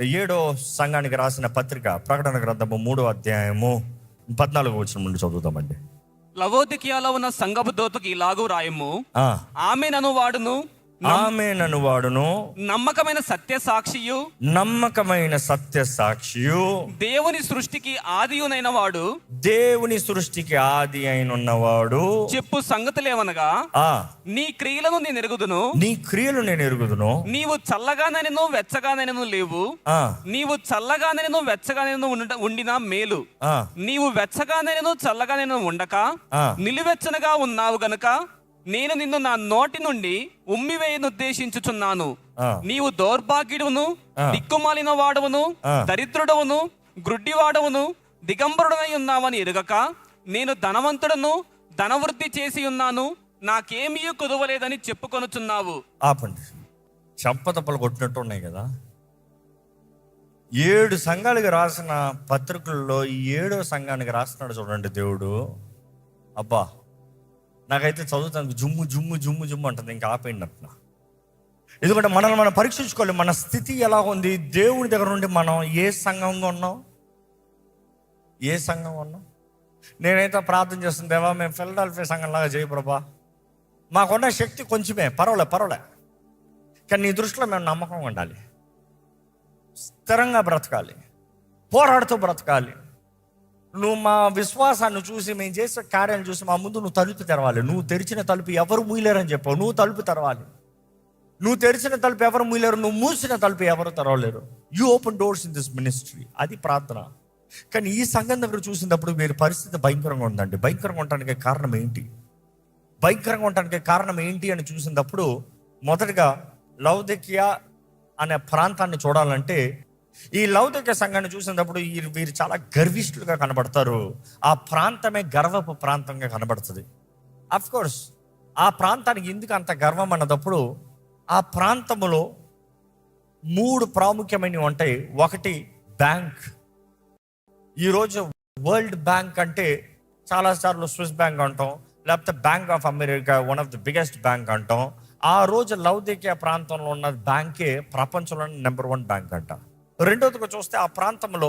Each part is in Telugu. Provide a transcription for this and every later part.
ఏడో సంఘానికి రాసిన పత్రిక ప్రకటన గ్రంథము 3వ అధ్యాయము 14వ వచనం నుండి చదువుతామండి. లవోదికీయలో ఉన్న సంఘపు దూతకు ఇలాగూ రాయము, ఆమె నన్ను వాడును నమ్మకమైన సత్య సాక్షియు దేవుని సృష్టికి ఆది అయినవాడు చెప్పు సంగతులేమనగా, నీ క్రియలు నేను ఎరుగుదును, నీవు చల్లగానైనను వెచ్చగానైనను లేవు, నీవు చల్లగానైనను వెచ్చగానైనను ఉండినా మేలు, నీవు వెచ్చగానైనను చల్లగానైనను ఉండక నిలువెచ్చనగా ఉన్నావు గనుక నేను నిన్ను నా నోటి నుండి ఉమ్మివేయను ఉద్దేశించుచున్నాను. నీవు దౌర్భాగ్యుడును, దిక్కుమాలిన వాడవును, దరిద్రుడవును, గ్రుడ్డివాడవును, దిగంబరుడనై ఉన్నావని ఎరుగక నేను ధనవంతుడను, ధనవృద్ధి చేసి ఉన్నాను, నాకేమీ కుదవలేదని చెప్పుకొనుచున్నావు. ఆపండి, చంపతప్పలు కొట్టినట్టు ఉన్నాయి కదా. 7 సంఘాలకు రాసిన పత్రికల్లో ఈ 7వ సంఘానికి రాస్తున్నాడు చూడండి దేవుడు. అబ్బా, నాకైతే చదువుతానికి జుమ్ము జుమ్ము జుమ్ము జుమ్ము అంటుంది. ఇంకా ఆపేయండి అంటున్నా. ఎందుకంటే మనల్ని మనం పరీక్షించుకోవాలి, మన స్థితి ఎలా ఉంది, దేవుడి దగ్గర నుండి మనం ఏ సంఘంగా ఉన్నాం. నేనైతే ప్రార్థన చేస్తుంది, దేవా మేము ఫిలడెల్ఫియా సంఘంలాగా చేయి ప్రభా, మాకున్న శక్తి కొంచెమే, పర్వాలే, కానీ నీ దృష్టిలో మేము నమ్మకంగా ఉండాలి, స్థిరంగా బ్రతకాలి, పోరాడుతూ బ్రతకాలి. నువ్వు మా విశ్వాసాన్ని చూసి, మేము చేసే కార్యాలను చూసి మా ముందు నువ్వు తలుపు తెరవాలి. నువ్వు తెరిచిన తలుపు ఎవరు మూయలేరని చెప్పావు, నువ్వు తలుపు తెరవాలి. నువ్వు తెరిచిన తలుపు ఎవరు మూయలేరు, నువ్వు మూసిన తలుపు ఎవరు తెరవలేరు. You open doors in this ministry, అది ప్రార్థన. కానీ ఈ సంఘం దగ్గర చూసినప్పుడు వీరి పరిస్థితి భయంకరంగా ఉందండి. భయంకరంగా ఉండటానికి కారణం ఏంటి అని చూసినప్పుడు మొదటగా లవోదికీయ అనే ప్రాంతాన్ని చూడాలంటే, ఈ లవోదికీయ సంఘాన్ని చూసినప్పుడు వీరు చాలా గర్విష్ఠులుగా కనబడతారు. ఆ ప్రాంతమే గర్వపు ప్రాంతంగా కనబడుతుంది. అఫ్ కోర్స్ ఆ ప్రాంతానికి ఎందుకు అంత గర్వం అన్నదప్పుడు, ఆ ప్రాంతంలో 3 ప్రాముఖ్యమైనవి ఉంటాయి. ఒకటి బ్యాంక్. ఈరోజు వరల్డ్ బ్యాంక్ అంటే చాలాసార్లు స్విస్ బ్యాంక్ అంటాం, లేకపోతే bank of America, one of the biggest bank అంటాం. ఆ రోజు లవోదికీయ ప్రాంతంలో ఉన్న బ్యాంకే ప్రపంచంలోని నెంబర్ 1 బ్యాంక్ అంట. రెండోదిగా చూస్తే ఆ ప్రాంతంలో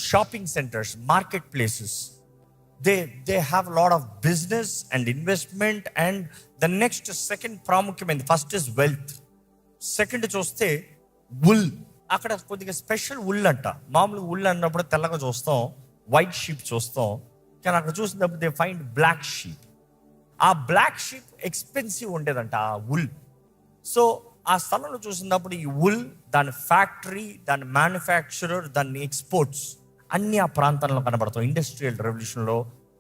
shopping centres, market places, they have lot of business and investment. And the next second ప్రాముఖ్యమైనది, ఫస్ట్ ఇస్ వెల్త్. సెకండ్ చూస్తే వుల్. అక్కడ కొద్దిగా స్పెషల్ వుల్ అంట. మామూలుగా వుల్ అన్నప్పుడు తెల్లగా చూస్తాం, వైట్ షీప్ చూస్తాం, కానీ అక్కడ చూసినప్పుడు దే ఫైండ్ బ్లాక్ షీప్. ఆ బ్లాక్ షీప్ ఎక్స్పెన్సివ్ ఉండేదంట, ఆ వుల్. సో ఆ స్థలంలో చూసినప్పుడు ఈ వుల్, దాని ఫ్యాక్టరీ, దాని మ్యానుఫ్యాక్చరర్, దాని ఎక్స్పోర్ట్స్ అన్నీ ఆ ప్రాంతంలో కనబడతాం. ఇండస్ట్రియల్ రెవల్యూషన్లో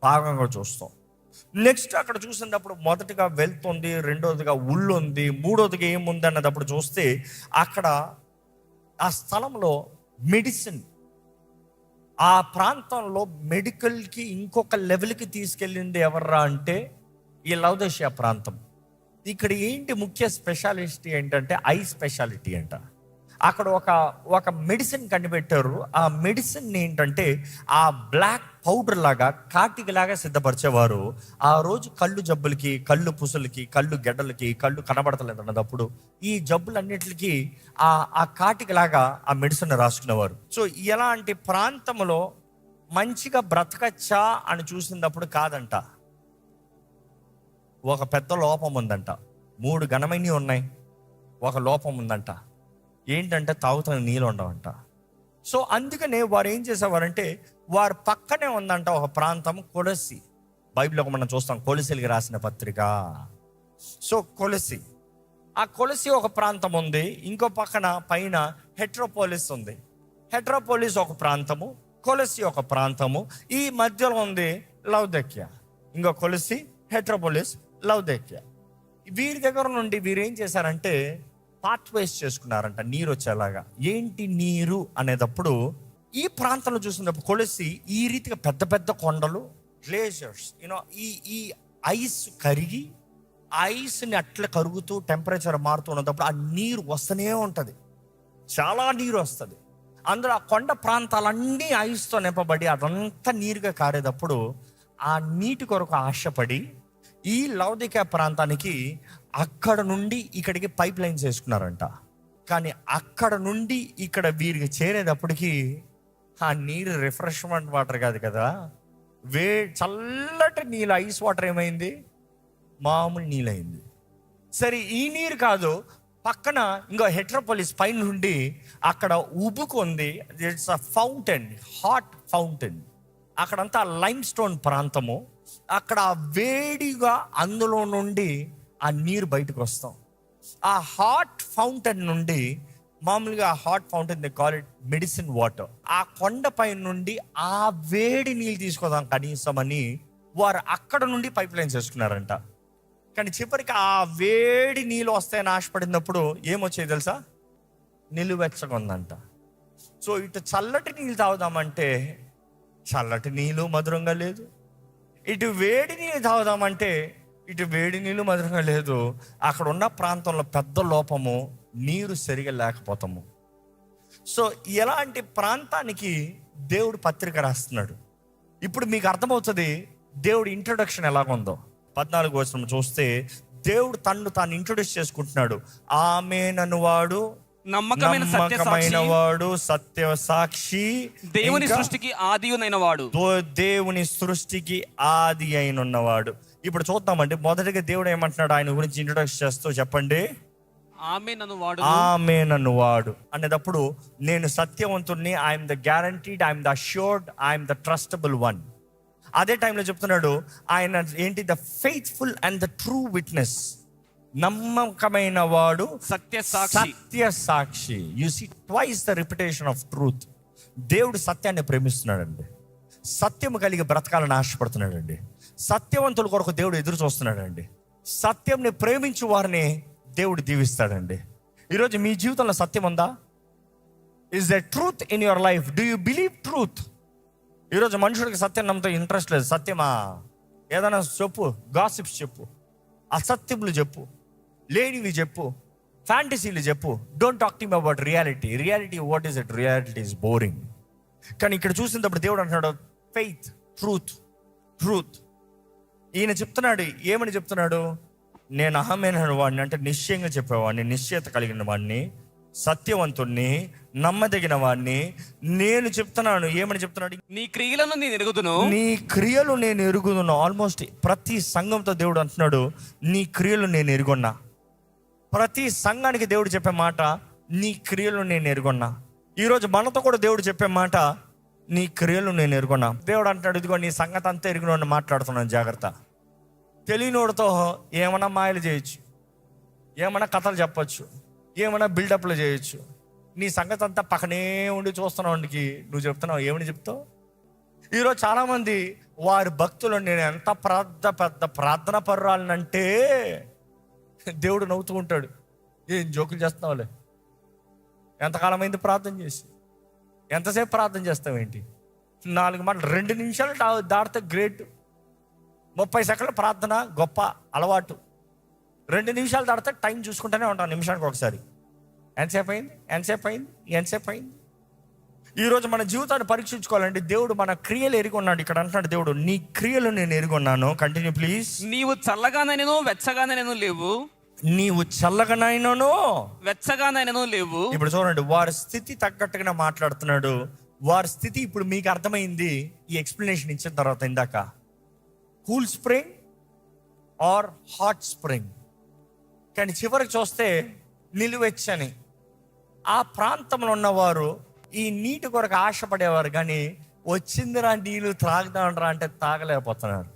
భాగంగా చూస్తాం. నెక్స్ట్ అక్కడ చూసినప్పుడు మొదటిగా వెల్త్ ఉంది, రెండోదిగా వుల్ ఉంది, మూడోదిగా ఏముంది అన్నదప్పుడు చూస్తే అక్కడ ఆ స్థలంలో మెడిసిన్, ఆ ప్రాంతంలో మెడికల్కి ఇంకొక లెవెల్కి తీసుకెళ్ళింది ఎవర్రా అంటే ఈ లవోదికీయ ప్రాంతం. ఇక్కడ ఏంటి ముఖ్య స్పెషాలిటీ ఏంటంటే ఐ స్పెషాలిటీ అంట. అక్కడ ఒక మెడిసిన్ కనిపెట్టారు. ఆ మెడిసిన్ ఏంటంటే ఆ బ్లాక్ పౌడర్ లాగా, కాటికి సిద్ధపరిచేవారు. ఆ రోజు కళ్ళు జబ్బులకి, కళ్ళు పుసులకి, కళ్ళు గెడ్డలకి, కళ్ళు కనబడతలేదు అన్నదప్పుడు ఈ జబ్బులన్నిటికీ ఆ కాటికి లాగా ఆ మెడిసిన్ రాసుకునేవారు. సో ఎలాంటి ప్రాంతంలో మంచిగా బ్రతకచ్చా అని చూసినప్పుడు కాదంట, ఒక పెద్ద లోపం ఉందంట. 3 ఘనమైనవి ఉన్నాయి, ఒక లోపం ఉందంట. ఏంటంటే తాగుతున్న నీళ్ళు ఉండవంట. సో అందుకనే వారు ఏం చేసేవారంటే, వారు పక్కనే ఉందంట ఒక ప్రాంతం, కొలసి. బైబిల్లో మనం చూస్తాం, కొలసీలకి రాసిన పత్రిక. సో ఆ కొలసి ఒక ప్రాంతం ఉంది, ఇంకో పక్కన పైన హెట్రోపోలిస్ ఉంది. హెట్రోపోలిస్ ఒక ప్రాంతము, కొలసి ఒక ప్రాంతము, ఈ మధ్యలో ఉంది లవోదికీయ. ఇంకో కొలసి, హెట్రోపోలిస్, లవోదికీయ. వీరి దగ్గర నుండి వీరు ఏం చేశారంటే పాత్వేస్ చేసుకున్నారంట, నీరు వచ్చేలాగా. ఏంటి నీరు అనేటప్పుడు ఈ ప్రాంతంలో చూసినప్పుడు కొలసి ఈ రీతిగా పెద్ద పెద్ద కొండలు, గ్లేషియర్స్, ఈ ఐస్ కరిగి, ఐస్ని అట్లా కరుగుతూ టెంపరేచర్ మారుతున్నప్పుడు ఆ నీరు వస్తూనే ఉంటుంది, చాలా నీరు వస్తుంది. అందులో ఆ కొండ ప్రాంతాలన్నీ ఐస్తో నింపబడి అదంతా నీరుగా కారేటప్పుడు ఆ నీటి కొరకు ఆశపడి ఈ లవోదికీయ ప్రాంతానికి అక్కడ నుండి ఇక్కడికి పైప్ లైన్స్ వేసుకున్నారంట. కానీ అక్కడ నుండి ఇక్కడ వీరికి చేరేటప్పటికి ఆ నీరు రిఫ్రెష్మెంట్ వాటర్ కాదు కదా, చల్లటి నీళ్ళు, ఐస్ వాటర్ ఏమైంది, మామూలు నీళ్ళు అయింది. సరే ఈ నీరు కాదు, పక్కన ఇంకో హెట్రోపోలిస్ పైన నుండి అక్కడ ఉబుకుంది. It's a fountain, hot fountain. అక్కడంతా లైమ్ స్టోన్ ప్రాంతము. అక్కడ వేడిగా అందులో నుండి ఆ నీరు బయటకు వస్తాం. ఆ హాట్ ఫౌంటైన్ నుండి, మామూలుగా ఆ hot fountain they call it medicine water. ఆ కొండపై నుండి ఆ వేడి నీళ్ళు తీసుకోదాం కనీసం అని వారు అక్కడ నుండి పైప్ లైన్స్ వేసుకున్నారంట. కానీ చివరికి ఆ వేడి నీళ్ళు వస్తాయని ఆశపడినప్పుడు ఏమొచ్చాయి తెలుసా, నిలువెచ్చగా ఉందంట. సో ఇటు చల్లటి నీళ్ళు తాగుదామంటే చల్లటి నీళ్ళు మధురంగా లేదు, ఇటు వేడి నీళ్ళు తాగుదామంటే ఇటు వేడి నీళ్ళు మధురంగా లేదు. అక్కడ ఉన్న ప్రాంతంలో పెద్ద లోపము, నీరు సరిగా లేకపోతాము. సో ఎలాంటి ప్రాంతానికి దేవుడు పత్రిక రాస్తున్నాడు. ఇప్పుడు మీకు అర్థమవుతుంది దేవుడు ఇంట్రొడక్షన్ ఎలాగుందో. 14వ వచనం చూస్తే దేవుడు తాను ఇంట్రొడ్యూస్ చేసుకుంటున్నాడు. ఆమేనను వాడు నమ్మకమైన వాడు, సత్య సాక్షి, దేవుని సృష్టికి ఆదియునైన వాడు, దేవుని సృష్టికి ఆది అయినవాడు. ఇప్పుడు చూద్దామండి. మొదటిగా దేవుడు ఏమంటున్నాడు ఆయన గురించి ఇంట్రొడక్షన్ చేస్తూ, చెప్పండి. ఆమేనను వాడు అనేటప్పుడు నేను సత్యవంతుణ్ణి, I'm the guaranteed, I'm the assured, I'm the trustable one. అదే టైంలో చెప్తున్నాడు ఆయన ఏంటి, the faithful and the true witness, నమ్మకమైన వాడు, సత్య సాక్షి. You see twice the repetition of truth. దేవుడు సత్యాన్ని ప్రేమిస్తున్నాడండి, సత్యము కలిగి బ్రతకాలని ఆశపడుతున్నాడండి, సత్యవంతుల కొరకు దేవుడు ఎదురు చూస్తున్నాడండి, సత్యంని ప్రేమించు వారిని దేవుడు దీవిస్తాడండి. ఈరోజు మీ జీవితంలో సత్యం ఉందా? Is the truth in your life? Do you believe truth? ఈరోజు మనుషుడికి సత్యం నమ్మతో ఇంట్రెస్ట్ లేదు. సత్యమా, ఏదైనా చెప్పు, గాసిప్స్ చెప్పు, అసత్యములు చెప్పు, లేనివి చెప్పు, ఫ్యాంటసీలు చెప్పు. Don't talk to me about reality. Reality what is it? Reality is boring. కానీ ఇక్కడ చూసినప్పుడు దేవుడు అంటున్నాడు ఫెయిత్, ట్రూత్, ట్రూత్. ఈయన చెప్తున్నాడు, ఏమని చెప్తున్నాడు? నేను అహమైన వాడిని, అంటే నిశ్చయంగా చెప్పేవాడిని, నిశ్చయత కలిగిన వాడిని, సత్యవంతుణ్ణి, నమ్మదగిన వాడిని. నేను చెప్తున్నాను, ఏమని చెప్తున్నాడు? నీ క్రియలను నేను ఎరుగుదును, నీ క్రియలు నేను ఎరుగుదును. ఆల్మోస్ట్ ప్రతి సంఘంతో దేవుడు అంటున్నాడు నీ క్రియలు నేను ఎరుగున్నా. ప్రతి సంఘానికి దేవుడు చెప్పే మాట నీ క్రియలు నేను ఎరుగున్నా. ఈరోజు మనతో కూడా దేవుడు చెప్పే మాట నీ క్రియలు నేను ఎరుగున్నా. దేవుడు అంటున్నాడు, ఇదిగో నీ సంగతి అంతా ఎరుగున మాట్లాడుతున్నాను, జాగ్రత్త. తెలియనోడితో ఏమైనా మాయలు చేయొచ్చు, ఏమైనా కథలు చెప్పచ్చు, ఏమైనా బిల్డప్లు చేయొచ్చు. నీ సంగతి అంతా పక్కనే ఉండి చూస్తున్నావుకి నువ్వు చెప్తున్నావు. ఏమని చెప్తావు? ఈరోజు చాలామంది వారి భక్తులు, నేను ఎంత పెద్ద ప్రార్థన పర్రాలనంటే దేవుడు నవ్వుతూ ఉంటాడు. ఏం జోకులు చేస్తున్నావులే, ఎంతకాలం అయింది ప్రార్థన చేసి, ఎంతసేపు ప్రార్థన చేస్తావేంటి? 4 మాటలు 2 నిమిషాలు దాటితే గ్రేట్. 30 సెకండ్ల ప్రార్థన గొప్ప అలవాటు. 2 నిమిషాలు దాటితే టైం చూసుకుంటూనే ఉంటాను, నిమిషానికి ఒకసారి. ఎంతసేపు అయింది. ఈరోజు మన జీవితాన్ని పరీక్షించుకోవాలంటే దేవుడు మన క్రియలు ఎరిగొన్నాడు. ఇక్కడ అంటున్నాడు దేవుడు, నీ క్రియలు నేను ఎరిగొన్నాను. Continue please. నీవు చల్లగానైనను వెచ్చగానైనను లేవు. నీవు చల్లగానైనను వెచ్చగానైనను లేవు. ఇప్పుడు చూడండి, వారి స్థితి తగ్గట్టుగా మాట్లాడుతున్నాడు. వారి స్థితి ఇప్పుడు మీకు అర్థమైంది ఈ ఎక్స్ప్లెనేషన్ ఇచ్చిన తర్వాత. ఇందాక cool spring or hot spring, కానీ చివరికి చూస్తే నిలువెచ్చని. ఆ ప్రాంతంలో ఉన్నవారు ఈ నీటి కొరకు ఆశపడేవారు, కానీ వచ్చిందిరా నీళ్ళు త్రాగుదాండ్రా అంటే తాగలేకపోతున్నారు.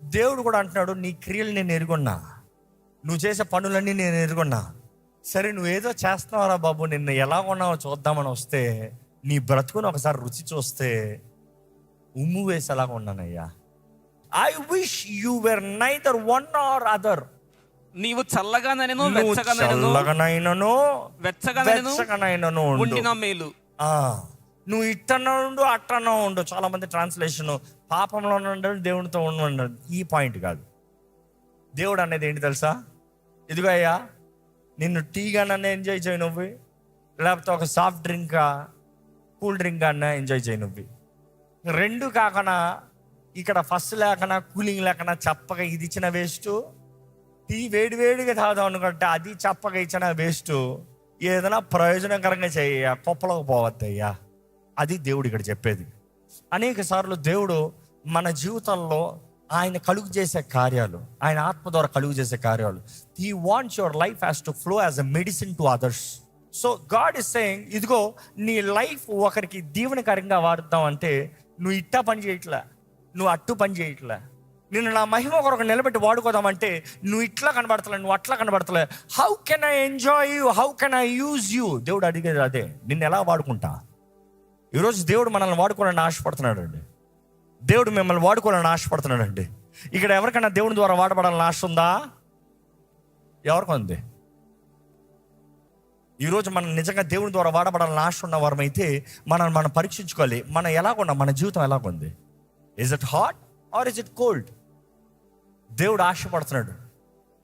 దేవుడు కూడా అంటున్నాడు నీ క్రియలు నేను ఎరుగున్నా, నువ్వు చేసే పనులన్నీ నేను ఎరుగున్నా. సరే నువ్వేదో చేస్తున్నావురా బాబు, నిన్న ఎలా ఉన్నావో చూద్దామని వస్తే నీ బ్రతుకుని ఒకసారి రుచి చూస్తే ఉమ్ము వేసేలాగా ఉన్నానయ్యా. I wish you were neither one or other. నీవు చల్లగానైనను వెచ్చగానైనను ఉండిన మేలు. నువ్వు ఇట్టన్నా ఉండు, అట్టన్నా ఉండు. చాలా మంది ట్రాన్స్లేషన్ పాపంలో ఉండాలి, దేవునితో ఉండాలి. ఈ పాయింట్ కాదు. దేవుడు అనేది ఏంటి తెలుసా? ఇదిగో అయ్యా, నిన్ను టీగానన్నా ఎంజాయ్ చేయి నువ్వు, లేకపోతే ఒక సాఫ్ట్ డ్రింకా కూల్ డ్రింక్ అన్నా ఎంజాయ్ చేయి నువ్వు. 2 కాకుండా ఇక్కడ ఫస్ట్ లేకనా కూలింగ్ లేకనా చప్పగా ఇది ఇచ్చిన వేస్ట్, టీ వేడివేడిగా తాగుదాం అనుకుంటే అది చప్పగా ఇచ్చిన వేస్ట్. ఏదైనా ప్రయోజనకరంగా చేయ, కుప్పలోకి పోవద్దయ్యా. అది దేవుడు ఇక్కడ చెప్పేది. అనేక సార్లు దేవుడు మన జీవితంలో ఆయన కలుగు చేసే కార్యాలు, ఆయన ఆత్మ ద్వారా కలుగు చేసే కార్యాలు, he wants your life has to flow as a medicine to others. So God is saying, ఇదిగో నీ లైఫ్ ఒకరికి దీవెనకరంగా వాడుతావు అంటే నువ్వు ఇట్టా పని చేయట్లే, నువ్వు అట్టు పని చేయట్లే. నిన్ను నా మహిమ కొరకు నిలబెట్టి వాడుకోదామంటే నువ్వు ఇట్లా కనబడతలే, నువ్వు అట్లా కనబడతలే. How can I enjoy you, how can I use you? దేవుడు అడిగేది అదే, నిన్ను ఎలా వాడుకుంటా. ఈరోజు దేవుడు మనల్ని వాడుకోవాలని ఆశపడుతున్నాడు అండి. దేవుడు మిమ్మల్ని వాడుకోవాలని ఆశపడుతున్నాడు అండి. ఇక్కడ ఎవరికైనా దేవుని ద్వారా వాడబడాలని ఆశ ఉందా? ఎవరికి ఉంది? ఈరోజు మనం నిజంగా దేవుని ద్వారా వాడబడాలని ఆశ ఉన్న వారమైతే మనం పరీక్షించుకోవాలి. మనం ఎలాగున్నాం, మన జీవితం ఎలాగుంది. Is it hot or is it cold? దేవుడు ఆశపడుతున్నాడు.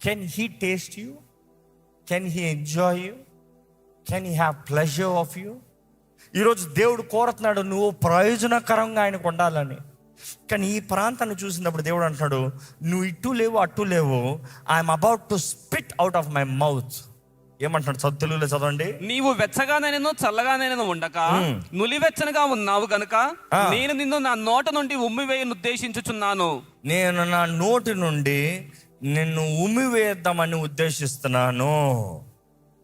Can he taste you? Can he enjoy you? Can he have pleasure of you? ఈరోజు దేవుడు కోరుతున్నాడు నువ్వు ప్రయోజనకరంగా ఆయనకు ఉండాలని. కానీ ఈ ప్రాంతాన్ని చూసినప్పుడు దేవుడు అంటున్నాడు, నువ్వు ఇటు లేవు అటు లేవు, I'm about to spit out of my mouth. ఏమంటున్నాడు? తెలుగులో చదవండి. నీవు వెచ్చగానైనను చల్లగానైనను ఉండక నులివెచ్చనగా ఉన్నావు గనుక నేను నిన్ను నా నోట నుండి ఉమ్మివేయను ఉద్దేశించుచున్నాను. నేను నా నోటి నుండి నిన్ను ఉమ్మివేద్దామని ఉద్దేశిస్తున్నాను.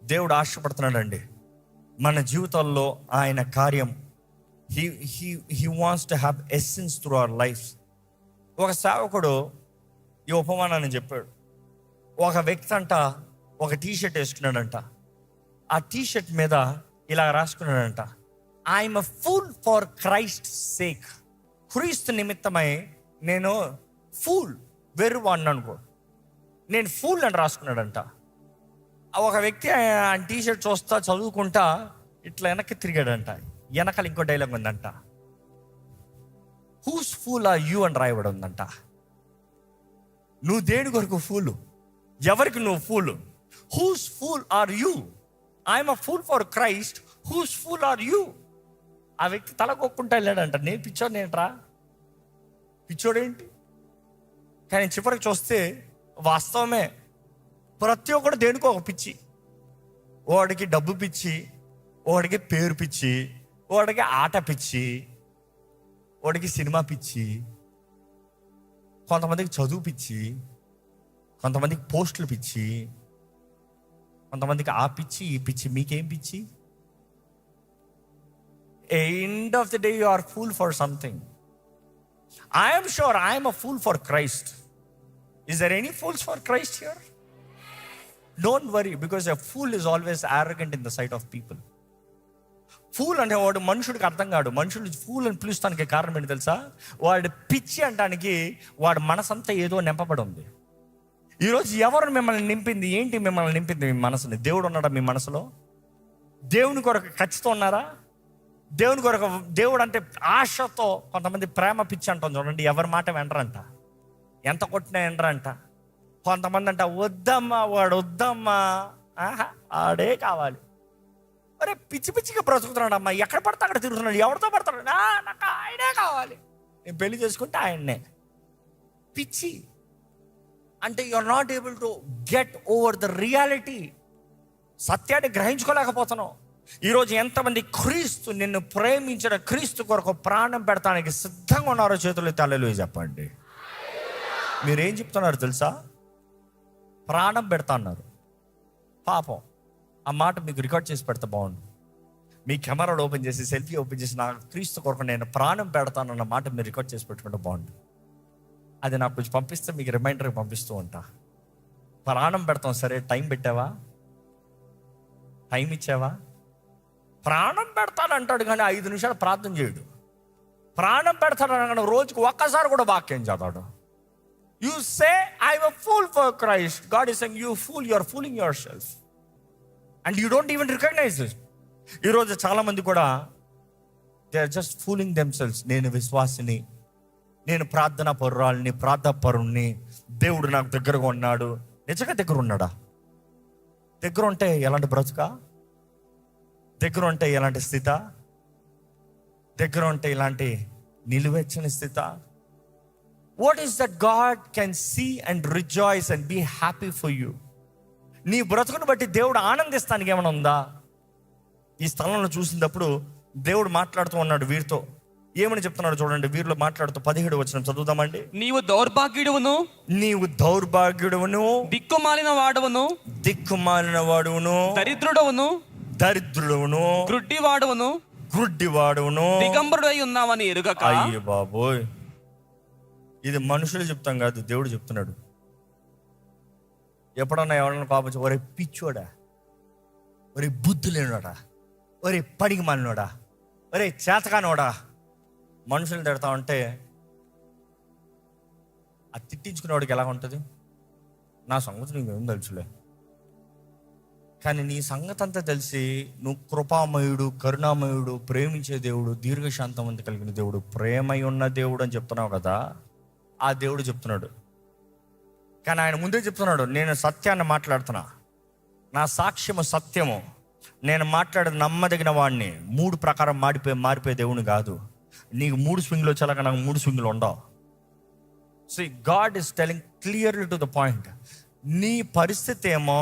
దేవుడు ఆశపడుతున్నాడు అండి మన జీవితాల్లో ఆయన కార్యం. he wants to have essence through our lives. ఒక సేవకుడు ఈ ఉపమానాన్ని చెప్పాడు. ఒక వ్యక్తి అంట ఒక టీషర్ట్ వేసుకున్నాడంట. ఆ టీషర్ట్ మీద ఇలా రాసుకున్నాడంట, I'm a fool for Christ sake. క్రీస్తు నిమిత్తమై నేను ఫూల్, వెర్రివాడిని అనుకో, నేను ఫూల్ అని రాసుకున్నాడంట. ఒక వ్యక్తి ఆ టీషర్ట్ చూస్తా చదువుకుంటా ఇట్లా వెనక్కి తిరిగాడంట. వెనకాల ఇంకో డైలాగ్ ఉందంట, హూస్ ఫూల్ ఆర్ యూ అని రాయబడి ఉందంట. నువ్వు దేని కొరకు ఫూలు? ఎవరికి నువ్వు fool? Whose fool are you? I'm a fool for Christ, whose fool are you? ఆ వ్యక్తి తలకొక్కుంటా వెళ్ళాడంట. నేను పిచ్చోడు ఏంట్రా, పిచ్చోడేంటి? కానీ చివరికి చూస్తే వాస్తవమే, ప్రతి ఒక్కడు దేనికో ఒక పిచ్చి. వాడికి డబ్బు పిచ్చి, వాడికి పేరు పిచ్చి, వాడికి ఆట పిచ్చి, వాడికి సినిమా పిచ్చి, కొంతమందికి చదువు పిచ్చి, కొంతమందికి పోస్టులు పిచ్చి, కొంతమందికి ఆ పిచ్చి ఈ పిచ్చి. మీకేం పిచ్చి? End of the day you are fool for something. I'm sure I'm a fool for Christ. Is there any fools for Christ here? Don't worry, because a fool is always arrogant in the sight of people. Fool అంటే వాడు మనుషుడికి అర్థం కాడు. మనుషులు ఫూల్ అని పిలుస్తానికి కారణం ఏంటి తెలుసా? వాడు పిచ్చి అంటానికి వాడు మనసంతా ఏదో నింపబడి ఉంది. ఈరోజు ఎవరు మిమ్మల్ని నింపింది? ఏంటి మిమ్మల్ని నింపింది? మీ మనసుని. దేవుడు ఉన్నాడా మీ మనసులో? దేవుని కొరకు ఖచ్చితంగా ఉన్నారా? దేవుని కొరకు, దేవుడు అంటే ఆశతో, కొంతమంది ప్రేమ పిచ్చి అంటాం చూడండి, ఎవరి మాట వెంటరంట, ఎంత కొట్టినా వెంటరంట. కొంతమంది అంట వద్దమ్మా, వాడు వద్దమ్మా, ఆహా ఆడే కావాలి. అరే పిచ్చి పిచ్చిగా బ్రతుకుతున్నాడు అమ్మా, ఎక్కడ పడితే అక్కడ తిరుగుతున్నాడు, ఎవరితో పడతాడు, నాకు ఆయనే కావాలి, నేను పెళ్లి చేసుకుంటే ఆయన్నే. పిచ్చి అంటే you are not able to get over the reality. సత్యాన్ని గ్రహించుకోలేకపోతున్నావు. ఈరోజు ఎంతమంది క్రీస్తు, నిన్ను ప్రేమించిన క్రీస్తు కొరకు ప్రాణం పెడతానికి సిద్ధంగా ఉన్నారో చేతులు ఎత్తి హల్లెలూయా చెప్పండి. మీరేం చెప్తున్నారు తెలుసా? ప్రాణం పెడతా అన్నారు. పాపం ఆ మాట మీకు రికార్డ్ చేసి పెడితే బాగుండు. మీ కెమెరాలు ఓపెన్ చేసి, సెల్ఫీ ఓపెన్ చేసి, నా క్రీస్తు కొరకు నేను ప్రాణం పెడతానన్న మాట మీరు రికార్డ్ చేసి పెట్టుకుంటే బాగుండు. అది నాకు కొంచెం పంపిస్తే మీకు రిమైండర్కి పంపిస్తూ ఉంటా. ప్రాణం పెడతాం, సరే టైం పెట్టావా? టైం ఇచ్చావా? ప్రాణం పెడతానంటాడు కానీ 5 నిమిషాలు ప్రార్థన చేయడు. ప్రాణం పెడతాడని రోజుకు ఒక్కసారి కూడా వాక్యం చదవడు. You say I'm a fool for Christ. God is saying you fool, you are fooling yourself and you don't even recognise this. ఈరోజు చాలా మంది కూడా they are just fooling themselves. నేను విశ్వాసిని, నేను ప్రార్థనా పరురాల్ని, ప్రార్థపరుణ్ణి, దేవుడు నాకు దగ్గరగా ఉన్నాడు. నిజంగా దగ్గర ఉన్నాడా? దగ్గర ఉంటే ఎలాంటి బ్రతుకా? దగ్గర ఉంటే ఎలాంటి స్థిత? దగ్గర ఉంటే ఇలాంటి నిలువెచ్చని స్థిత? What is that God can see and rejoice and be happy for you? నీ బ్రతుకును బట్టి దేవుడు ఆనందిస్తానికి ఏమైనా ఉందా? ఈ స్థలంలో చూసినప్పుడు దేవుడు మాట్లాడుతూ ఉన్నాడు వీరితో. ఏమని చెప్తున్నాడు చూడండి, వీరిలో మాట్లాడుతూ 17 వచనం చదువుదామండి. నీవు దౌర్భాగ్యుడువును, నీవు దౌర్భాగ్యుడువును, దిక్కుమాలిన వాడవును, దిక్కుమాలిన వాడును, దరిద్రుడవును, దరిద్రుడును, గ్రుడ్డివాడవును, గుడ్డివాడును, దిగంబరుడై ఉన్నావని ఎరుగక. అయ్యో బాబోయ్, ఇది మనుషులు చెప్తాం కాదు, దేవుడు చెప్తున్నాడు. ఎప్పుడన్నా ఎవరన్నా కోపం, ఒరే పిచ్చోడా, ఒరే బుద్ధి లేనోడా, ఒరే పడికి మాలినోడా, ఒరే చేతకానోడా, మనుషులు తిడతా ఉంటే ఆ తిట్టించుకునేవాడికి ఎలా ఉంటుంది? నా సంగతి నీకేం తెలుసులే. కానీ నీ సంగతి అంతా తెలిసి నువ్వు కృపామయుడు, కరుణామయుడు, ప్రేమించే దేవుడు, దీర్ఘశాంతమంతి కలిగిన దేవుడు, ప్రేమై ఉన్న దేవుడు అని చెప్తున్నావు కదా, ఆ దేవుడు చెప్తున్నాడు. కానీ ఆయన ముందే చెప్తున్నాడు, నేను సత్యాన్ని మాట్లాడుతున్నా, నా సాక్ష్యము సత్యము, నేను మాట్లాడేది నమ్మదగిన వాడిని. 3 ప్రకారం మారిపోయే దేవుని కాదు. నీకు 3 స్వింగ్లు వచ్చేలాగా నాకు 3 స్వింగ్లు ఉండవు. So God is telling clearly to the point. నీ పరిస్థితి ఏమో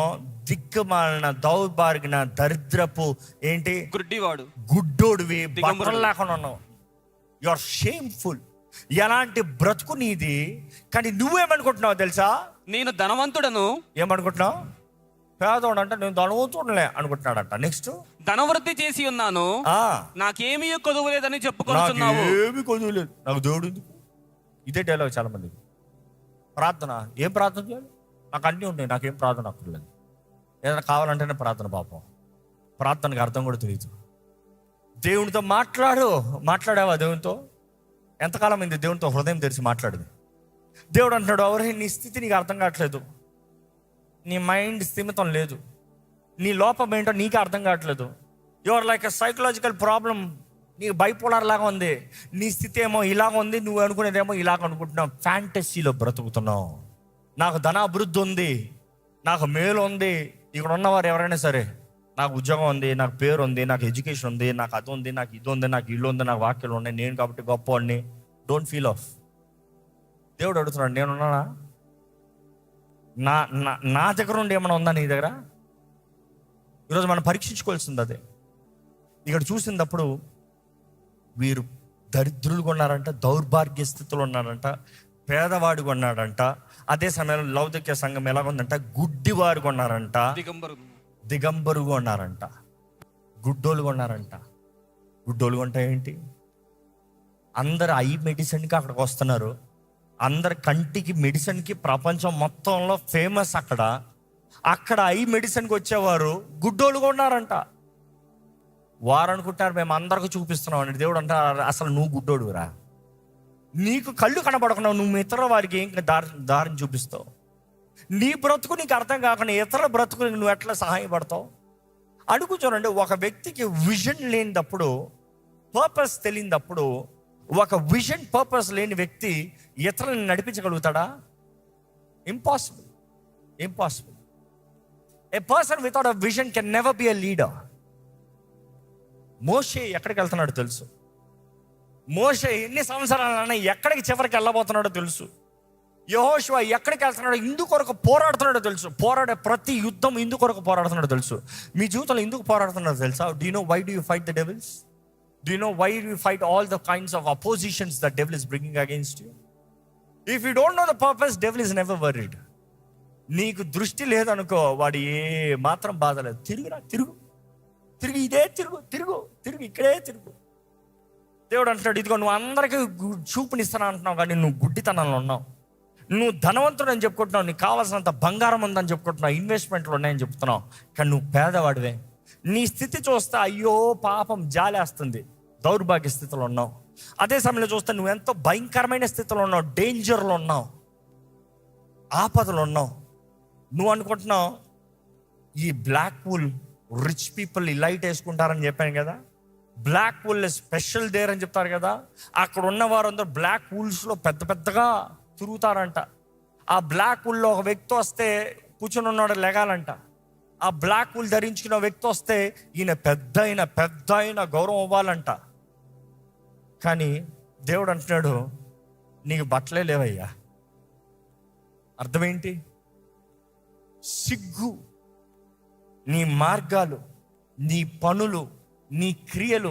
దిక్కుమాలిన, దౌర్భాగ్యన, దరిద్రపు, ఏంటి, గ్రుడ్డివాడు, గుడ్డోడివి, బట్టలు లేకుండా ఉన్నావు. You are shameful. ఎలాంటి బ్రతుకు నీది. కానీ నువ్వేమనుకుంటున్నావు తెలుసా? నేను ధనవంతుడను. ఏమనుకుంటున్నావు? పేదోడు అంటే నేను ధనవంతుడులే అనుకుంటున్నాడంట. నెక్స్ట్, ధనవృద్ధి చేసి ఉన్నాను, నాకేమీ కొదువు లేదని చెప్పుకుంటున్నావు. ఏమి కొదువు లేదు, నాకు దేవుడు ఎందుకు? ఇదే డైలాగ్ చాలా మంది. ప్రార్థన, ఏం ప్రార్థన చేయాలి? నాకు అన్నీ ఉంటాయి, నాకేం ప్రార్థన అక్కర్లేదు. ఏదైనా కావాలంటేనే ప్రార్థన. పాపం, ప్రార్థనకి అర్థం కూడా తెలియదు. దేవునితో మాట్లాడావా? దేవునితో ఎంతకాలం అయింది దేవునితో హృదయం తెరిచి మాట్లాడింది? దేవుడు అంటున్నాడు, ఎవరే నీ స్థితి నీకు అర్థం కావట్లేదు, నీ మైండ్ స్థిమితం లేదు, నీ లోపం ఏంటో నీకే అర్థం కావట్లేదు. Your like a psychological problem. నీకు బైపోలార్ లాగా ఉంది. నీ స్థితి ఏమో ఇలాగ ఉంది, నువ్వు అనుకునేదేమో ఇలాగ అనుకుంటున్నావు. ఫ్యాంటసీలో బ్రతుకుతున్నావు. నాకు ధనాభివృద్ధి ఉంది, నాకు మేలు ఉంది. ఇక్కడ ఉన్నవారు ఎవరైనా సరే, నాకు ఉద్యోగం ఉంది, నాకు పేరు ఉంది, నాకు ఎడ్యుకేషన్ ఉంది, నాకు అది ఉంది, నాకు ఇది ఉంది, నాకు ఇల్లు ఉంది, నాకు వాక్యాలు ఉన్నాయి, నేను కాబట్టి గొప్పవాడిని. Don't feel of. దేవుడు అడుగుతున్నాడు, నేనున్నానా? నా దగ్గర ఉండి ఏమైనా ఉందా నీ దగ్గర? ఈరోజు మనం పరీక్షించుకోవాల్సింది అదే. ఇక్కడ చూసినప్పుడు వీరు దరిద్రులుగా ఉన్నారంట, దౌర్భాగ్య స్థితిలో ఉన్నారంట, పేదవాడిగా ఉన్నాడంట. అదే సమయంలో లౌకిక సంఘం ఎలాగుందంట? గుడ్డివారుగా ఉన్నారంట, దిగంబరుగా ఉన్నారంట, గుడ్డోలుగా ఉన్నారంట. గుడ్డోలుగా ఉంటాయి ఏంటి? అందరు ఐ మెడిసిన్కి అక్కడికి వస్తున్నారు. అందరు కంటికి మెడిసిన్కి ప్రపంచం మొత్తంలో ఫేమస్. అక్కడ ఐ మెడిసిన్కి వచ్చేవారు గుడ్డోలుగా ఉన్నారంట. వారు అనుకుంటారు మేము అందరికి చూపిస్తున్నాం అని. దేవుడు అంటారు, అసలు నువ్వు గుడ్డోడురా. నీకు కళ్ళు కనబడకుండా నువ్వు ఇతర వారికి ఏం దారిని చూపిస్తావు? నీ బ్రతుకు నీకు అర్థం కాకుండా ఇతర బ్రతుకు నువ్వు ఎట్లా సహాయపడతావు? అడుగు చూడండి, ఒక వ్యక్తికి విజన్ లేనిదప్పుడు, పర్పస్ తెలియనప్పుడు, ఒక విజన్ పర్పస్ లేని వ్యక్తి ఇతరులను నడిపించగలుగుతాడా? Impossible. Impossible. A person without a vision can never be a leader. మోషే ఎక్కడికి వెళ్తున్నాడో తెలుసు. మోషే ఎన్ని సంవత్సరాలన్నా ఎక్కడికి చివరికి వెళ్ళబోతున్నాడో తెలుసు. యెహోషువ ఎక్కడికి వెళ్తున్నాడో, ఇందుకొరకు పోరాడుతున్నాడో తెలుసు. పోరాడే ప్రతి యుద్ధం ఇందుకొరకు పోరాడుతున్నాడో తెలుసు. మీ జీవితంలో ఎందుకు పోరాడుతున్నాడో తెలుసా? Do you know why do you fight the devils? Do you know why you fight all the kinds of oppositions the devil is bringing against you? If you don't know the purpose, devil is never worried. నీకు దృష్టి లేదనుకో, వాడు ఏ మాత్రం బాధ లేదు. తిరుగు, ఇదే తిరుగు, ఇక్కడే తిరుగు. దేవుడు అంటున్నాడు, ఇదిగో నువ్వు అందరికీ చూపునిస్తాను అంటున్నావు, కానీ నువ్వు గుడ్డితనంలో ఉన్నావు. నువ్వు ధనవంతుడు అని చెప్పుకుంటున్నావు, నీకు కావాల్సినంత బంగారం ఉందని చెప్పుకుంటున్నావు, ఇన్వెస్ట్మెంట్లు ఉన్నాయని చెప్తున్నావు, కానీ నువ్వు పేదవాడివే. నీ స్థితి చూస్తే అయ్యో పాపం జాలేస్తుంది. దౌర్భాగ్య స్థితిలో ఉన్నావు. అదే సమయంలో చూస్తే నువ్వు ఎంతో భయంకరమైన స్థితిలో ఉన్నావు, డేంజర్లో ఉన్నావు, ఆపదలో ఉన్నావు. నువ్వు అనుకుంటున్నావు ఈ బ్లాక్ వూల్ రిచ్ పీపుల్ ఈ లైట్ వేసుకుంటారని చెప్పాను కదా, బ్లాక్ వూల్ స్పెషల్ డేర్ అని చెప్తారు కదా. అక్కడ ఉన్న వారందరూ బ్లాక్ వూల్స్లో పెద్దగా తిరుగుతారంట. ఆ బ్లాక్ వూల్లో ఒక వ్యక్తి వస్తే కూర్చొని ఉన్నాడు లెగాలంట. ఆ బ్లాక్ వూల్ ధరించుకున్న వ్యక్తి వస్తే ఈయన పెద్ద గౌరవం ఇవ్వాలంట. కానీ దేవుడు అంటున్నాడు, నీకు బట్టలే లేవయ్యా. అర్థమేంటి? సిగ్గు, నీ మార్గాలు, నీ పనులు, నీ క్రియలు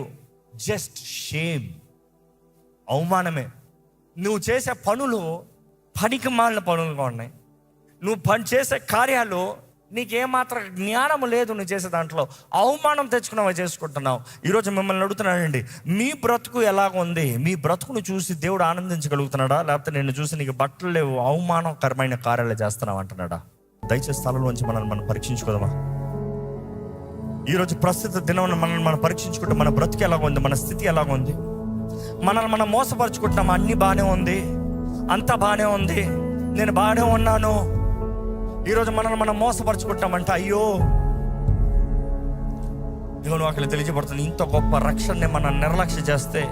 జస్ట్ షేమ్, అవమానమే. నువ్వు చేసే పనులు పనికి మాలిన పనులుగా ఉన్నాయి. నువ్వు పని చేసే కార్యాలు నీకేమాత్రం జ్ఞానం లేదు. నువ్వు చేసే దాంట్లో అవమానం తెచ్చుకున్నావు, చేసుకుంటున్నావు. ఈరోజు మిమ్మల్ని అడుగుతున్నానండి, మీ బ్రతుకు ఎలాగ ఉంది? మీ బ్రతుకును చూసి దేవుడు ఆనందించగలుగుతున్నాడా? లేకపోతే నేను చూసి నీకు బట్టలు లేవు, అవమానకరమైన కార్యాలు చేస్తున్నావు అంటున్నాడా? దయచేసి స్థలంలోంచి మనల్ని మనం పరీక్షించుకోదామా? ఈరోజు ప్రస్తుత దినం మనల్ని మనం పరీక్షించుకుంటే మన బ్రతుకు ఎలాగ ఉంది, మన స్థితి ఎలాగ ఉంది? మనల్ని మనం మోసపరుచుకుంటున్నాం. అన్నీ బాగానే ఉంది, అంతా బాగానే ఉంది, నేను బాగానే ఉన్నాను. ఈరోజు మనల్ని మనం మోసపరుచుకుంటామంటే అయ్యో, దేవుని వాక్యం తెలియజేయబడుతుంది, ఇంత గొప్ప రక్షణని మనం నిర్లక్ష్య చేస్తే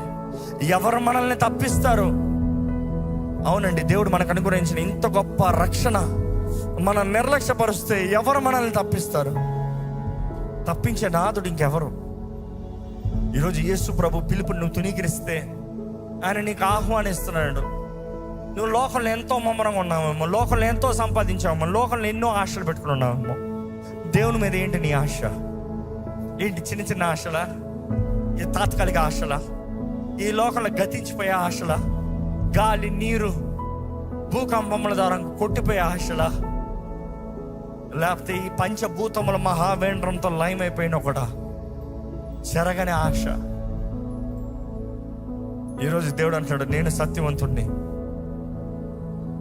ఎవరు మనల్ని తప్పిస్తారు? అవునండి, దేవుడు మనకు అనుగ్రహించిన ఇంత గొప్ప రక్షణ మనం నిర్లక్ష్యపరుస్తే ఎవరు మనల్ని తప్పిస్తారు? తప్పించే నాదుడు ఇంకెవరు? ఈరోజు యేసు ప్రభు పిలుపుని నువ్వు తునీకరిస్తే ఆయన నీకు ఆహ్వానిస్తున్నాడు. నువ్వు లోకంలో ఎంతో మమ్మరంగా ఉన్నావేమో, లోకంలో ఎంతో సంపాదించావేమో, లోకంలో ఎన్నో ఆశలు పెట్టుకుని ఉన్నావేమో. దేవుని మీద ఏంటి నీ ఆశ? ఏంటి? చిన్న చిన్న ఆశలా? ఈ తాత్కాలిక ఆశలా? ఈ లోకంలో గతించిపోయే ఆశలా? గాలి, నీరు, భూకంపముల ద్వారా కొట్టిపోయే ఆశలా? లేకపోతే ఈ పంచభూతముల మహావేంద్రంతో లయమైపోయిన ఒకట చెరగని ఆశ? ఈరోజు దేవుడు అంటాడు, నేను సత్యవంతుణ్ణి,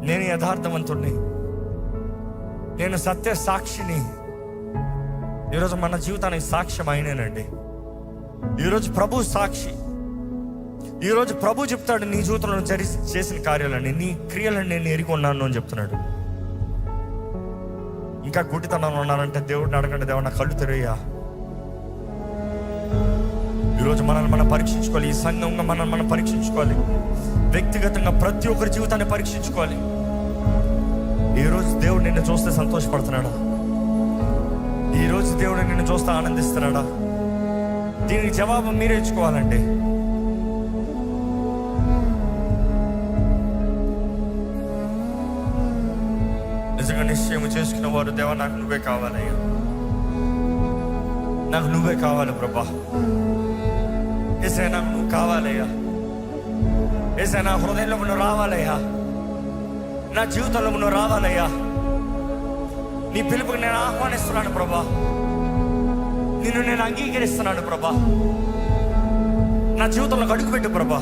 నేను యథార్థవంతుణ్ణి, నేను సత్య సాక్షిని. ఈరోజు మన జీవితానికి సాక్ష్యం అయినేనండి. ఈరోజు ప్రభు సాక్షి. ఈరోజు ప్రభు చెప్తాడు, నీ జీవితంలో చేసిన కార్యాలని, నీ క్రియలను నేను ఎరిగి ఉన్నాను అని చెప్తున్నాడు. ఇంకా గుడ్డితనంలో ఉన్నారంటే దేవుడిని అడగండి, దేవుడు నా కళ్ళు తెరయ్యా. ఈరోజు మనల్ని మనం పరీక్షించుకోవాలి. ఈ సంఘంగా మనల్ని మనం పరీక్షించుకోవాలి. వ్యక్తిగతంగా ప్రతి ఒక్కరి జీవితాన్ని పరీక్షించుకోవాలి. ఈరోజు దేవుడు నిన్ను చూస్తే సంతోషపడుతున్నాడా? ఈరోజు దేవుడు నిన్ను చూస్తే ఆనందిస్తున్నాడా? దీనికి జవాబు మీరే ఇచ్చుకోవాలండి. నిజంగా నిశ్చయం చేసుకున్న వారు, దేవా నాకు నువ్వే కావాలయ్యా, నాకు నువ్వే కావాలి ప్రభా. ఏసయ్యా నాకు నువ్వు కావాలయ్యా. ఏసయ్యా నా హృదయంలో నువ్వు రావాలయ్యా, నా జీవితంలో నువ్వు రావాలయ్యా. నీ పిలుపుకి నేను ఆహ్వానిస్తున్నాను ప్రభా, నిన్ను నేను అంగీకరిస్తున్నాను ప్రభా. నా జీవితంలో అడుగుపెట్టు ప్రభా,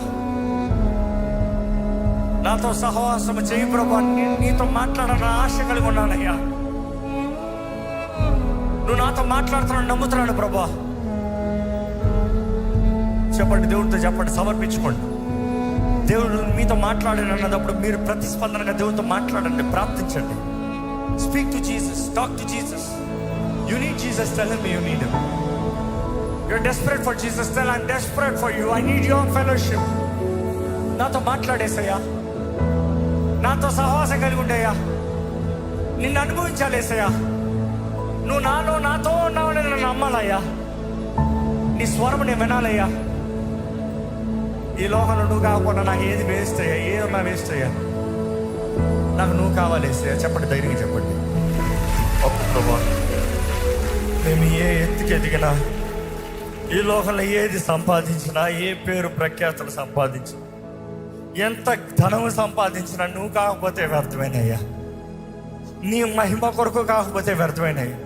నాతో సహవాసం చేయి ప్రభా. నీతో మాట్లాడాలని ఆశ కలిగి ఉన్నానయ్యా. నువ్వు నాతో మాట్లాడుతున్నాను, నమ్ముతున్నాను ప్రభా. చెప్పండి, దేవుడితో చెప్పండి, సమర్పించుకోండి. దేవుడు మీతో మాట్లాడాను అన్నప్పుడు మీరు ప్రతిస్పందనగా దేవుడితో మాట్లాడండి, ప్రార్థించండి. Speak to Jesus, talk to Jesus. You need Jesus, tell him you need him. You are desperate for Jesus, tell I am desperate for you. I need your fellowship. నాతో మాట్లాడేసయ్యా, నాతో సహవాసం కలిగి ఉండేయ్యా. నిన్ను అనుభవించాలేసయ్యా. నువ్వు నాతో ఉన్నావని నన్ను నమ్మాలయ్యా. నీ స్వరం నేను వినాలయ్యా. ఈ లోకంలో నువ్వు కాకుండా నాకు ఏది వేస్ట్ అయ్యా, ఏదన్నా వేస్ట్ అయ్యా. నాకు నువ్వు కావాలేసయ్యా. చెప్పండి, ధైర్యంగా చెప్పండి. ప్రభా, మేము ఏ ఎత్తుకి ఎదిగినా, ఈ లోకంలో ఏది సంపాదించినా, ఏ పేరు ప్రఖ్యాతులు సంపాదించినా, ఎంత ధనము సంపాదించినా నువ్వు కాకపోతే వ్యర్థమైనయ్యా. నీ మహిమ కొరకు కాకపోతే వ్యర్థమైనయ్యా.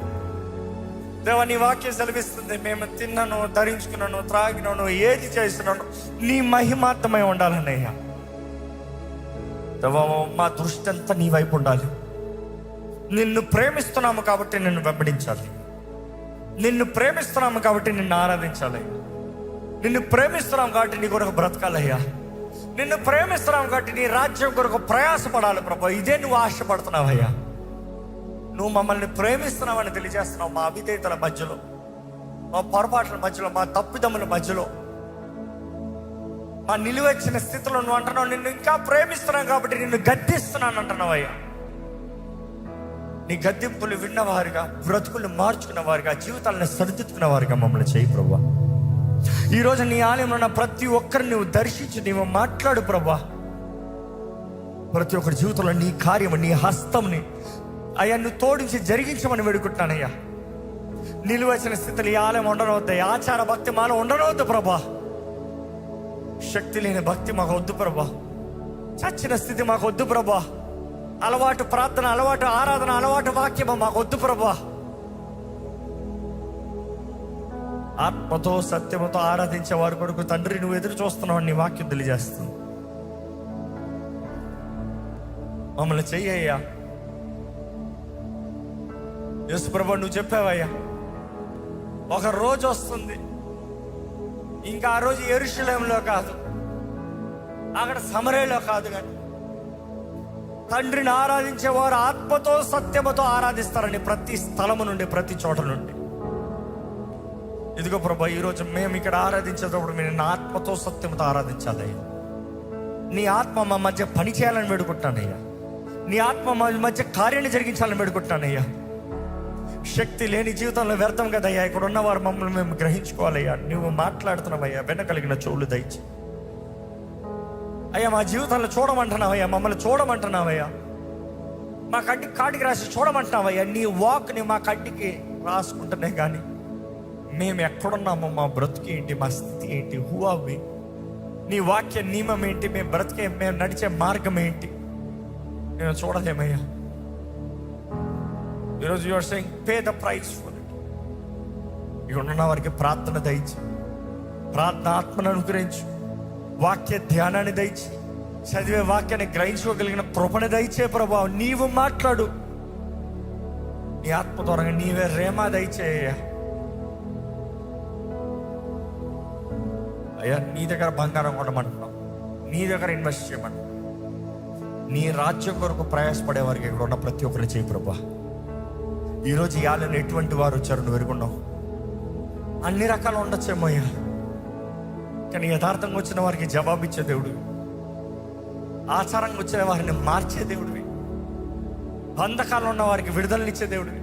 దేవా, నీ వాక్యం సెలవిస్తుంది, మేము తిన్నాను, ధరించుకున్నాను, త్రాగినాను, ఏది చేస్తున్నాను నీ మహిమార్థమై ఉండాలన్నయ్యా. దేవా, మా దృష్టి అంతా నీ వైపు ఉండాలి. నిన్ను ప్రేమిస్తున్నాము కాబట్టి నిన్ను వెంబడించాలి. నిన్ను ప్రేమిస్తున్నాము కాబట్టి నిన్ను ఆరాధించాలి. నిన్ను ప్రేమిస్తున్నాము కాబట్టి నీ కొరకు బ్రతకాలయ్యా. నిన్ను ప్రేమిస్తున్నాము కాబట్టి నీ రాజ్యం కొరకు ప్రయాసపడాలి ప్రభా. ఇదే నువ్వు ఆశపడుతున్నావయ్యా. నువ్వు మమ్మల్ని ప్రేమిస్తున్నావని తెలియజేస్తున్నావు. మా అవిధేయతల మధ్యలో, మా పొరపాట్ల మధ్యలో, మా తప్పిదముల మధ్యలో, మా నిలువెచ్చిన స్థితిలో నువ్వు అంటున్నావు, నిన్ను ఇంకా ప్రేమిస్తున్నావు కాబట్టి నిన్ను గద్దిస్తున్నాను అంటున్నావయ్యా. నీ గద్దింపులు విన్నవారుగా, బ్రతుకులు మార్చుకున్న వారుగా, జీవితాలను సరిదిద్దుకున్న వారుగా మమ్మల్ని చేయి ప్రభా. ఈరోజు నీ ఆలయంలో ఉన్న ప్రతి ఒక్కరిని నువ్వు దర్శించి నీవు మాట్లాడు ప్రభా. ప్రతి ఒక్కరి జీవితంలో నీ కార్యము, నీ హస్తంని అయ్యా నువ్వు తోడించి జరిగించమని వేడుకుంటున్నానయ్యా. నిలువచ్చిన స్థితిలో ఈ ఆలయం ఉండనవద్దు, ఈ ఆచార భక్తి మాలో ఉండనవద్దు ప్రభా. శక్తి లేని భక్తి మాకు వద్దు ప్రభా. చచ్చిన స్థితి మాకు వద్దు ప్రభా. అలవాటు ప్రార్థన, అలవాటు ఆరాధన, అలవాటు వాక్యము మాకు వద్దు ప్రభా. ఆత్మతో సత్యముతో ఆరాధించే వారి కొరకు తండ్రి నువ్వు ఎదురు చూస్తున్నావు, నీ వాక్యం తెలియజేస్తుంది. మమ్మల్ని చెయ్యయ్యా. యేసు ప్రభు నువ్వు చెప్పావయ్యా, ఒక రోజు వస్తుంది, ఇంకా ఆ రోజు యెరూషలేములో కాదు, అక్కడ సమరయలో కాదు, కానీ తండ్రిని ఆరాధించేవారు ఆత్మతో సత్యముతో ఆరాధిస్తారని ప్రతి స్థలము నుండి, ప్రతి చోట నుండి. ఇదిగో ప్రభా, ఈరోజు మేము ఇక్కడ ఆరాధించేటప్పుడు మేము నా ఆత్మతో సత్యంతో ఆరాధించాలయ్యా. నీ ఆత్మ మా మధ్య పని చేయాలని వేడుకుంటానయ్యా. నీ ఆత్మ మా మధ్య కార్యాన్ని జరిగించాలని వేడుకుంటానయ్యా. శక్తి లేని జీవితంలో వ్యర్థం కదయ్యా. ఇక్కడ ఉన్నవారు మమ్మల్ని మేము గ్రహించుకోవాలయ్యా. నువ్వు మాట్లాడుతున్నావయ్యా, వెనకలిగిన చెవులు దయచి అయ్యా. మా జీవితంలో చూడమంటున్నావయ్యా, మమ్మల్ని చూడమంటున్నావయ్యా. మా కంటికి కాటికి రాసి చూడమంటున్నావయ్యా. నీ వాక్ని మా కంటికి రాసుకుంటున్నాయి, కానీ మేము ఎక్కడున్నామో, మా బ్రతుకు ఏంటి, మా స్థితి ఏంటి, హూ ఆర్ వి, నీ వాక్య నియమం ఏంటి, మేము నడిచే మార్గం ఏంటి, మేము చూడలేమయ్యా. ఈరోజు your saying pay the price for it. ఇక్కడ ఉన్న వారికి ప్రార్థన దయచి, ప్రార్థన ఆత్మను అనుగ్రహించు, వాక్య ధ్యానాన్ని దయచి, చదివే వాక్యాన్ని గ్రహించుకోగలిగిన కృపణ దయచే ప్రభావ. నీవు మాట్లాడు, నీ ఆత్మ ద్వారా నీవే రేమా దయచేయ్యా. అయ్యా, నీ దగ్గర బంగారం కొనమంటున్నావు, నీ దగ్గర ఇన్వెస్ట్ చేయమంటున్నావు. నీ రాజ్యం కొరకు ప్రయాసపడే వారికి ఇక్కడ ఉన్న ప్రతి ఒక్కరు చేయి ప్రభా. ఈరోజు ఈ ఆలయంలో ఎటువంటి వారు వచ్చారు నువ్వు ఎరుగున్నావు. అన్ని రకాలు ఉండొచ్చేమో అయ్యా, కానీ యథార్థంగా వచ్చిన వారికి జవాబిచ్చే దేవుడివి, ఆచారంగా వచ్చిన వారిని మార్చే దేవుడివి, బంధకాలు ఉన్న వారికి విడుదలనిచ్చే దేవుడివి,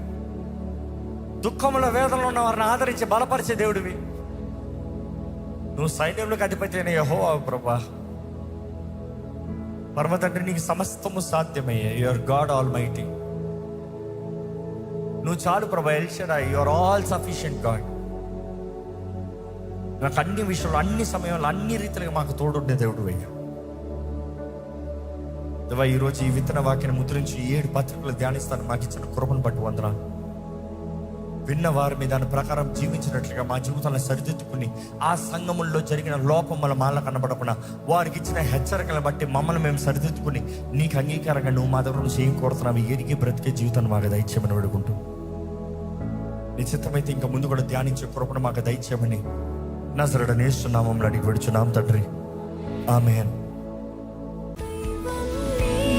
దుఃఖంలో వేదనలో ఉన్న వారిని ఆదరించి బలపరిచే దేవుడివి. నువ్వు సైన్యంలోకి అధిపతి అయిన యెహోవా ప్రభా. పరమ తండ్రి, నీకు సమస్తము సాధ్యమయ్యా. Your God almighty. నువ్వు చాలు ప్రభా. El Shaddai, your all sufficient God. నాకు అన్ని విషయంలో, అన్ని సమయంలో, అన్ని రీతిలుగా మాకు తోడుండే దేవుడు అయ్యా. దేవా, ఈరోజు ఈ విత్తన వాక్యాన్ని ముద్రించి 7 పత్రికలు ధ్యానిస్తాను. మాకు ఇచ్చిన కృపను బట్టి వందనాలు. విన్న వారి మీద దాని ప్రకారం జీవించినట్లుగా మా జీవితాలను సరిదిద్దుకుని, ఆ సంఘముల్లో జరిగిన లోపం వల్ల మాల కనబడకుండా వారికి ఇచ్చిన హెచ్చరికలను బట్టి మమ్మల్ని మేము సరిదిద్దుకుని నీకు అంగీకారంగా నువ్వు మా దగ్గర నుంచి ఏం కోరుతున్నావు ఎరిగి బ్రతికే జీవితాన్ని మాకు దయచేయమని వేడుకుంటూ, నిశ్చితమైతే ఇంకా ముందు కూడా ధ్యానించే కృపను మాకు దయచేయమని నజరేయుడైన యేసు నామములో అడిగి వేడుచున్నాం తండ్రి, ఆమేన్.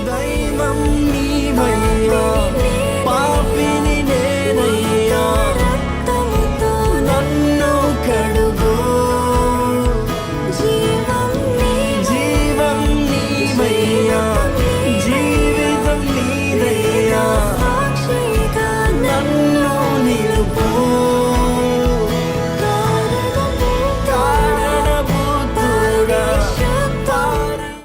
దైవం నీవయ్యా.